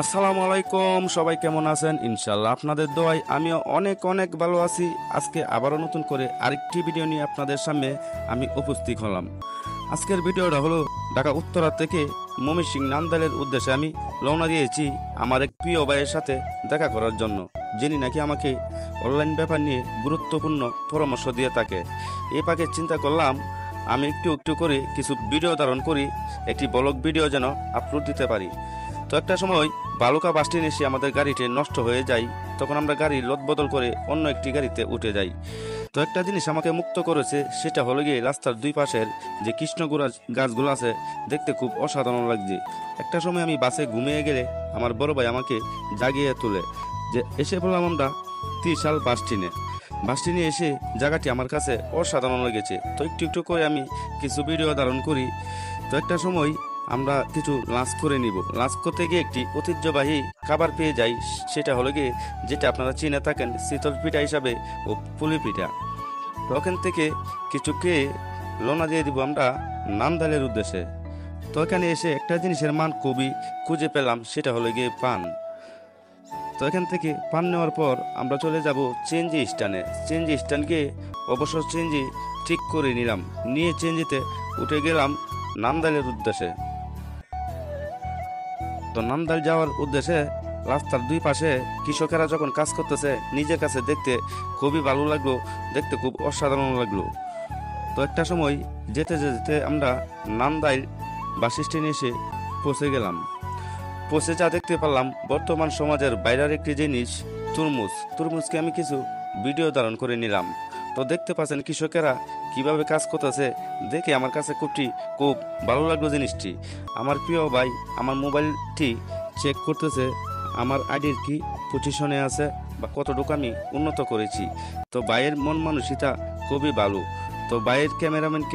আসসালামু আলাইকুম, সবাই কেমন আছেন? ইনশাল্লাহ আপনাদের দোয়ায় আমিও অনেক অনেক ভালো আছি। আজকে আবারও নতুন করে আরেকটি ভিডিও নিয়ে আপনাদের সামনে আমি উপস্থিত হলাম। আজকের ভিডিওটা হলো ঢাকা উত্তরা থেকে ময়মনসিংহ নান্দাইলের উদ্দেশ্যে আমি রওনা দিয়েছি আমার এক প্রিয় ভাইয়ের সাথে দেখা করার জন্য, যিনি নাকি আমাকে অনলাইন ব্যাপার নিয়ে গুরুত্বপূর্ণ পরামর্শ দিয়ে থাকে। এই পাকে চিন্তা করলাম আমি একটু একটু করে কিছু ভিডিও ধারণ করি, একটি ব্লগ ভিডিও যেন আপলোড দিতে পারি। তো একটা সময় বালুকা বাস স্ট্যান্ডে এসে আমাদের গাড়িটি নষ্ট হয়ে যায়। তখন আমরা গাড়ি লদবদল করে অন্য একটি গাড়িতে উঠে যাই। তো একটা জিনিস আমাকে মুক্ত করেছে, সেটা হলো গিয়ে রাস্তার দুই পাশের যে কৃষ্ণগুড়া গাছগুলো আছে, দেখতে খুব অসাধারণ লাগছে। একটা সময় আমি বাসে ঘুমিয়ে গেলে আমার বড় ভাই আমাকে জাগিয়ে তোলে যে এসে বললাম আমরা ত্রিশাল বাস স্ট্যান্ডে। বাস স্ট্যান্ডে এসে জায়গাটি আমার কাছে অসাধারণ লেগেছে। তো একটু একটু করে আমি কিছু ভিডিও ধারণ করি। তো একটা সময় আমরা কিছু লাঞ্চ করে নিব। লাঞ্চ করতে গিয়ে একটি ঐতিহ্যবাহী খাবার পেয়ে যাই, সেটা হলো গিয়ে যেটা আপনারা চিনে থাকেন শীতল পিঠা হিসাবে ও পুলি পিঠা। তো ওখান থেকে কিছু খেয়ে রওনা দিয়ে দিব আমরা নান্দাইলের উদ্দেশ্যে। তো এখানে এসে একটা জিনিসের মান খুবই খুঁজে পেলাম, সেটা হলো গিয়ে পান। তো এখান থেকে পান নেওয়ার পর আমরা চলে যাব চেঞ্জি স্ট্যান্ডে। চেঞ্জি স্ট্যান্ডকে অবশ্য চেঞ্জি ঠিক করে নিলাম, নিয়ে চেঞ্জিতে উঠে গেলাম নান্দাইলের উদ্দেশ্যে। তো নান্দাইল যাওয়ার উদ্দেশ্যে রাস্তার দুই পাশে কৃষকেরা যখন কাজ করতেছে, নিজের কাছে দেখতে খুবই ভালো লাগলো, দেখতে খুব অসাধারণ লাগলো। তো একটা সময় যেতে যেতে আমরা নান্দাইল বাস স্ট্যান্ডে এসে পৌঁছে গেলাম। পৌঁছে যা দেখতে পারলাম বর্তমান সমাজের বাইরের একটি জিনিস তরমুজকে আমি কিছু ভিডিও ধারণ করে নিলাম। তো দেখতে পাচ্ছেন কৃষকেরা কিভাবে কাজ করতেছে, দেখে আমার কাছে খুব ভালো লাগলো জিনিসটি। আমার প্রিয় ভাই আমার মোবাইলটি চেক করতেছে আমার আইডির কি পজিশনে আছে বা কতটুকু আমি উন্নত করেছি। তো ভাইয়ের মন মানসিকতা খুবই ভালো। তো ভাইয়ের ক্যামেরাম্যানকে